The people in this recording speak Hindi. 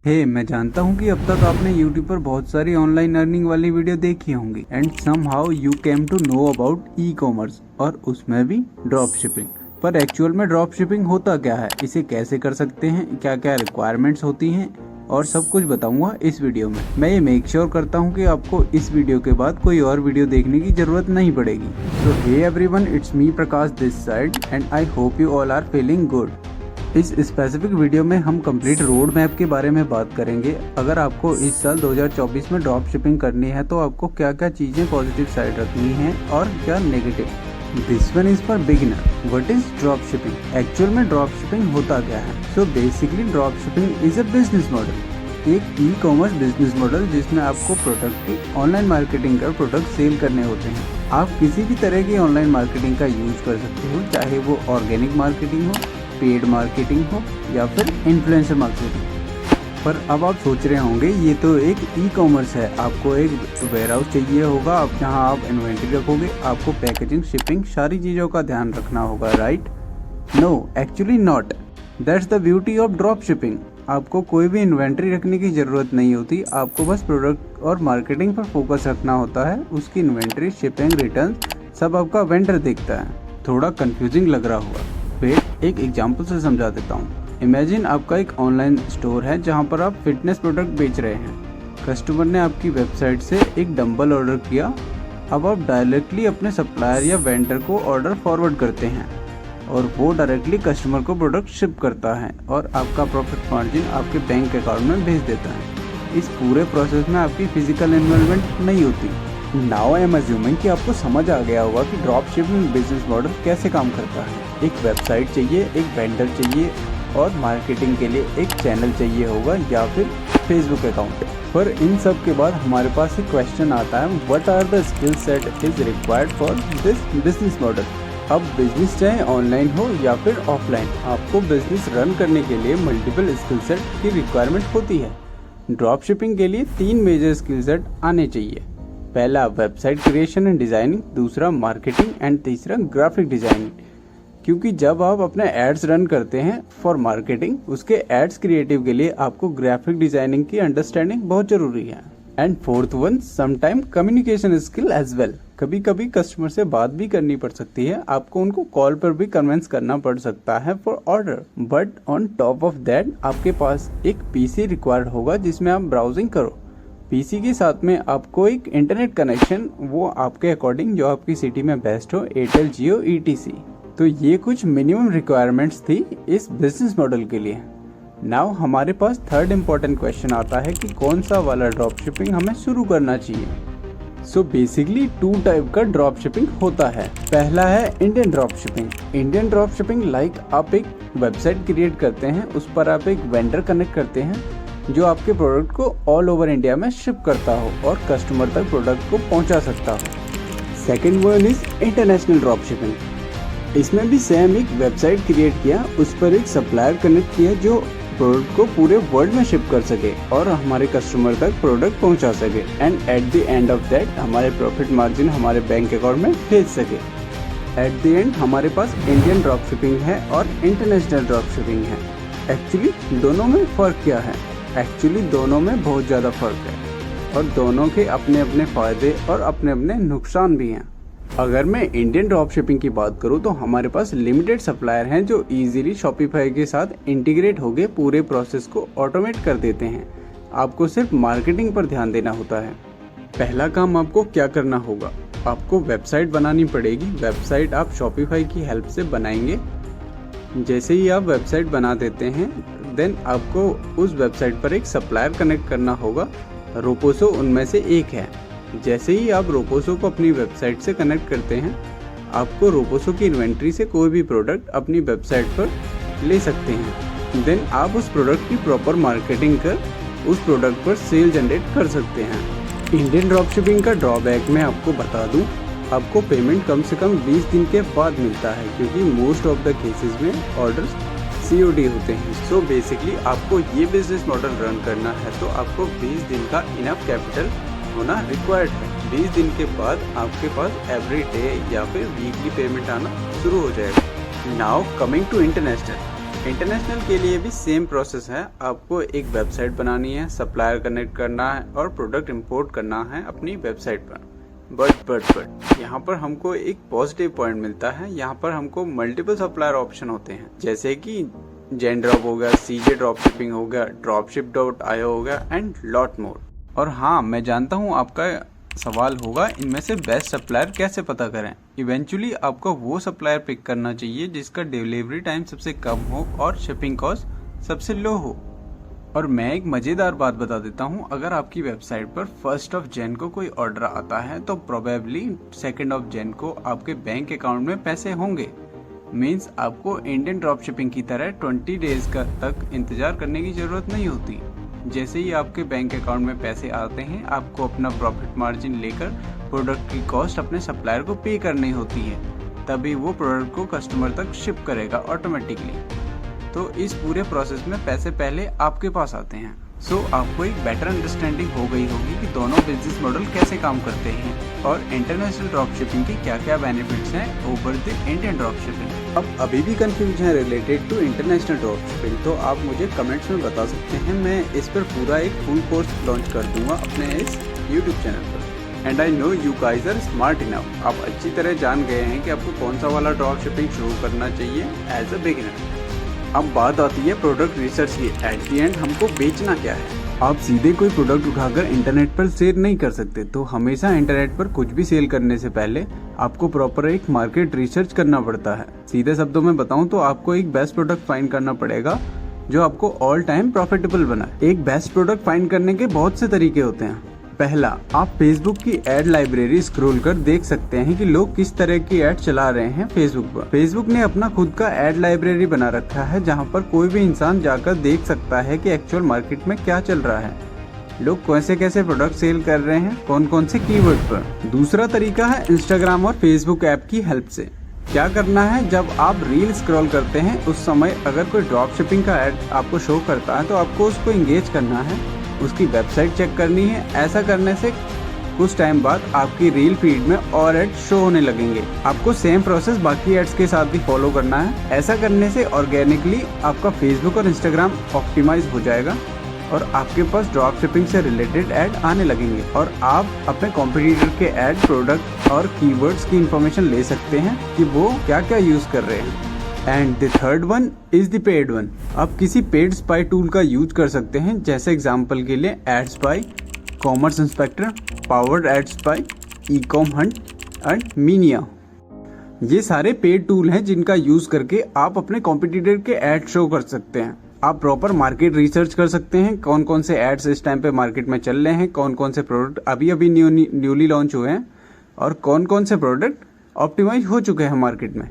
मैं जानता हूँ कि अब तक आपने YouTube पर बहुत सारी ऑनलाइन अर्निंग वाली वीडियो देखी होंगी and somehow you came to know about e commerce और उसमें भी ड्रॉप शिपिंग। पर एक्चुअल में ड्रॉप शिपिंग होता क्या है, इसे कैसे कर सकते हैं, क्या क्या रिक्वायरमेंट्स होती हैं और सब कुछ बताऊंगा इस वीडियो में। मैं ये मेक श्योर करता हूँ कि आपको इस वीडियो के बाद कोई और वीडियो देखने की जरूरत नहीं पड़ेगी। तो hey everyone, it's me Prakash this side and I hope you all are feeling good. इस स्पेसिफिक वीडियो में हम कंप्लीट रोड मैप के बारे में बात करेंगे। अगर आपको इस साल 2024 में ड्रॉप शिपिंग करनी है तो आपको क्या क्या चीज़ें पॉजिटिव साइड रखनी है और क्या negative. This one is for beginner. What is drop shipping? Actual में ड्रॉप शिपिंग होता क्या है? So basically drop shipping is a business model, एक ई कॉमर्स बिजनेस मॉडल जिसमें आपको प्रोडक्ट की ऑनलाइन मार्केटिंग कर प्रोडक्ट सेल करने होते हैं। आप किसी भी तरह की ऑनलाइन मार्केटिंग का यूज कर सकते हो, चाहे वो ऑर्गेनिक मार्केटिंग हो, पेड मार्केटिंग हो या फिर इन्फ्लुएंसर मार्केटिंग। पर अब आप सोच रहे होंगे ये तो एक ई कॉमर्स है, आपको एक वेयरहाउस चाहिए होगा आप जहां आप इन्वेंट्री रखोगे, आपको पैकेजिंग, शिपिंग, सारी चीज़ों का ध्यान रखना होगा, right? No, actually not. That's the beauty of drop shipping. आपको कोई भी इन्वेंट्री रखने की ज़रूरत नहीं होती, आपको बस प्रोडक्ट और मार्केटिंग पर फोकस रखना होता है। उसकी इन्वेंट्री, शिपिंग, रिटर्न सब आपका वेंडर देखता है। थोड़ा कंफ्यूजिंग लग रहा होगा, वेट एक एग्जांपल से समझा देता हूँ। इमेजिन आपका एक ऑनलाइन स्टोर है जहाँ पर आप फिटनेस प्रोडक्ट बेच रहे हैं। कस्टमर ने आपकी वेबसाइट से एक डंबल ऑर्डर किया। अब आप डायरेक्टली अपने सप्लायर या वेंडर को ऑर्डर फॉरवर्ड करते हैं और वो डायरेक्टली कस्टमर को प्रोडक्ट शिप करता है और आपका प्रॉफिट मार्जिन आपके बैंक अकाउंट में भेज देता है। इस पूरे प्रोसेस में आपकी फिजिकल इन्वॉल्वमेंट नहीं होती। नाउ आई एम अज्यूमिंग कि आपको समझ आ गया होगा कि ड्रॉप शिपिंग बिजनेस मॉडल कैसे काम करता है। एक वेबसाइट चाहिए, एक वेंडर चाहिए और मार्केटिंग के लिए एक चैनल चाहिए होगा या फिर फेसबुक अकाउंट। पर इन सब के बाद हमारे पास एक क्वेश्चन आता है, what are the skill set is required for this business model. अब बिजनेस चाहे ऑनलाइन हो या फिर ऑफलाइन, आपको बिजनेस रन करने के लिए मल्टीपल स्किल सेट की रिक्वायरमेंट होती है। ड्रॉप शिपिंग के लिए 3 मेजर स्किल सेट आने चाहिए। पहला वेबसाइट क्रिएशन एंड डिज़ाइनिंग, दूसरा मार्केटिंग एंड तीसरा ग्राफिक डिज़ाइनिंग। क्योंकि जब आप अपने एड्स रन करते हैं फॉर मार्केटिंग, उसके एड्स क्रिएटिव के लिए आपको ग्राफिक डिज़ाइनिंग की अंडरस्टैंडिंग बहुत ज़रूरी है। And fourth one, sometime communication skill as well. कभी कभी कस्टमर से बात भी करनी पड़ सकती है, आपको उनको कॉल पर भी कन्विंस करना पड़ सकता है for order. But on top of that आपके पास एक पीसी रिक्वायर्ड होगा जिसमें आप ब्राउजिंग करो। पीसी के साथ में आपको एक इंटरनेट कनेक्शन, वो आपके अकॉर्डिंग जो आपकी सिटी में बेस्ट हो, एयरटेल, जियो, ईटीसी। तो ये कुछ मिनिमम रिक्वायरमेंट्स थी इस बिजनेस मॉडल के लिए। नाउ हमारे पास थर्ड इम्पोर्टेंट क्वेश्चन आता है कि कौन सा वाला ड्रॉप शिपिंग हमें शुरू करना चाहिए। सो बेसिकली 2 टाइप का ड्रॉप शिपिंग होता है। पहला है Indian drop shipping. Indian drop shipping like आप एक वेबसाइट क्रिएट करते हैं, उस पर आप एक वेंडर कनेक्ट करते हैं जो आपके प्रोडक्ट को ऑल ओवर इंडिया में शिप करता हो और कस्टमर तक प्रोडक्ट को पहुंचा सकता हो। Second one is international drop shipping. इसमें भी सेम एक वेबसाइट क्रिएट किया, उस पर एक सप्लायर कनेक्ट किया जो प्रोडक्ट को पूरे वर्ल्ड में शिप कर सके और हमारे कस्टमर तक प्रोडक्ट पहुंचा सके and at the end of that हमारे प्रॉफिट मार्जिन हमारे बैंक अकाउंट में भेज सके। एट द एंड हमारे पास इंडियन ड्रॉप शिपिंग है और इंटरनेशनल ड्रॉप शिपिंग है। एक्चुअली दोनों में फ़र्क क्या है? एक्चुअली दोनों में बहुत ज़्यादा फ़र्क है और दोनों के अपने अपने फ़ायदे और अपने अपने नुकसान भी हैं। अगर मैं इंडियन ड्रॉप शिपिंग की बात करूं तो हमारे पास लिमिटेड सप्लायर हैं जो इजीली शॉपिफाई के साथ इंटीग्रेट होकर पूरे प्रोसेस को ऑटोमेट कर देते हैं। आपको सिर्फ मार्केटिंग पर ध्यान देना होता है। पहला काम आपको क्या करना होगा, आपको वेबसाइट बनानी पड़ेगी। वेबसाइट आप शॉपिफाई की हेल्प से बनाएंगे। जैसे ही आप वेबसाइट बना देते हैं देन आपको उस वेबसाइट पर एक सप्लायर कनेक्ट करना होगा। रोपोसो उनमें से एक है। जैसे ही आप रोपोसो को अपनी वेबसाइट से कनेक्ट करते हैं, आपको रोपोसो की इन्वेंट्री से कोई भी प्रोडक्ट अपनी वेबसाइट पर ले सकते हैं। देन आप उस प्रोडक्ट की प्रॉपर मार्केटिंग कर उस प्रोडक्ट पर सेल जनरेट कर सकते हैं। इंडियन ड्रॉप शिपिंग का ड्रॉबैक मैं आपको बता दूं, आपको पेमेंट कम से कम 20 दिन के बाद मिलता है क्योंकि मोस्ट ऑफ द केसेस में ऑर्डर्स COD होते हैं। सो बेसिकली आपको ये बिजनेस मॉडल रन करना है तो आपको 20 दिन का इनफ कैपिटल होना रिक्वायर्ड है। 20 दिन के बाद आपके पास एवरी डे या फिर वीकली पेमेंट आना शुरू हो जाएगा। Now coming to international. International के लिए भी सेम प्रोसेस है। आपको एक वेबसाइट बनानी है, सप्लायर कनेक्ट करना है और प्रोडक्ट इंपोर्ट करना है अपनी वेबसाइट पर। बट यहाँ पर हमको एक पॉजिटिव पॉइंट मिलता है। यहाँ पर हमको मल्टीपल सप्लायर ऑप्शन होते हैं, जैसे कि जेनड्रॉप हो गया, सीजे ड्रॉप शिपिंग हो गया, dropship.io हो गया एंड लॉट मोर। और हाँ, मैं जानता हूँ आपका सवाल होगा इनमें से बेस्ट सप्लायर कैसे पता करें। इवेंचुअली आपको वो सप्लायर पिक करना चाहिए जिसका डिलीवरी टाइम सबसे कम हो और शिपिंग कॉस्ट सबसे लो हो। और मैं एक मजेदार बात बता देता हूँ, अगर आपकी वेबसाइट पर 1 जनवरी को कोई ऑर्डर आता है तो प्रोबेबली 2 जनवरी को आपके बैंक अकाउंट में पैसे होंगे। मीन्स आपको इंडियन ड्रॉप शिपिंग की तरह 20 डेज तक इंतजार करने की जरूरत नहीं होती। जैसे ही आपके बैंक अकाउंट में पैसे आते हैं, आपको अपना प्रॉफिट मार्जिन लेकर प्रोडक्ट की कॉस्ट अपने सप्लायर को पे करनी होती है, तभी वो प्रोडक्ट को कस्टमर तक शिप करेगा ऑटोमेटिकली। तो इस पूरे प्रोसेस में पैसे पहले आपके पास आते हैं। सो आपको एक बेटर अंडरस्टैंडिंग हो गई होगी कि दोनों बिजनेस मॉडल कैसे काम करते हैं और इंटरनेशनल ड्रॉप शिपिंग के क्या क्या बेनिफिट्स हैं over the Indian drop shipping. अब अभी भी कंफ्यूजन है related to international drop shipping, तो आप मुझे कमेंट्स में बता सकते हैं। मैं इस पर पूरा एक फुल कोर्स लॉन्च कर दूंगा अपने इस यूट्यूब चैनल पर। And I know you guys are smart enough. आप अच्छी तरह जान गए हैं कि आपको कौन सा वाला ड्रॉप शिपिंग शुरू करना चाहिए एज अ बिगिनर। अब बात आती है प्रोडक्ट रिसर्च की। एट दी एंड हमको बेचना क्या है। आप सीधे कोई प्रोडक्ट उठाकर इंटरनेट पर सेल नहीं कर सकते, तो हमेशा इंटरनेट पर कुछ भी सेल करने से पहले आपको प्रॉपर एक मार्केट रिसर्च करना पड़ता है। सीधे शब्दों में बताऊं तो आपको एक बेस्ट प्रोडक्ट फाइंड करना पड़ेगा जो आपको ऑल टाइम प्रॉफिटेबल बनाए। एक बेस्ट प्रोडक्ट फाइंड करने के बहुत से तरीके होते हैं। पहला, आप फेसबुक की एड लाइब्रेरी स्क्रॉल कर देख सकते हैं कि लोग किस तरह की एड चला रहे हैं फेसबुक पर। फेसबुक ने अपना खुद का एड लाइब्रेरी बना रखा है जहां पर कोई भी इंसान जाकर देख सकता है कि एक्चुअल मार्केट में क्या चल रहा है, लोग कैसे कैसे प्रोडक्ट सेल कर रहे हैं, कौन कौन से कीवर्ड पर। दूसरा तरीका है इंस्टाग्राम और फेसबुक ऐप की हेल्प से। क्या करना है, जब आप रील स्क्रॉल करते हैं उस समय अगर कोई ड्रॉप शिपिंग का एड आपको शो करता है तो आपको उसको एंगेज करना है, उसकी वेबसाइट चेक करनी है। ऐसा करने से कुछ टाइम बाद आपकी रील फीड में और एड शो होने लगेंगे। आपको सेम प्रोसेस बाकी एड्स के साथ भी फॉलो करना है। ऐसा करने से ऑर्गेनिकली आपका फेसबुक और इंस्टाग्राम ऑप्टिमाइज हो जाएगा और आपके पास ड्रॉप शिपिंग से रिलेटेड ऐड आने लगेंगे और आप अपने कॉम्पिटिटर के ऐड, प्रोडक्ट और कीवर्ड्स की इंफॉर्मेशन ले सकते हैं कि वो क्या क्या यूज कर रहे हैं। And the third one is the paid one. आप किसी पेड स्पाई टूल का यूज कर सकते हैं, जैसे एग्जांपल के लिए ad spy, commerce inspector, powered ad spy, e com hunt and Minea. ये सारे पेड टूल हैं जिनका यूज करके आप अपने कॉम्पिटिटर के ऐड शो कर सकते हैं। आप प्रॉपर मार्केट रिसर्च कर सकते हैं, कौन कौन से एड्स इस टाइम पे मार्केट में चल रहे हैं, कौन कौन से प्रोडक्ट अभी अभी न्यूली लॉन्च हुए हैं और कौन कौन से प्रोडक्ट ऑप्टिमाइज हो चुके हैं मार्केट में।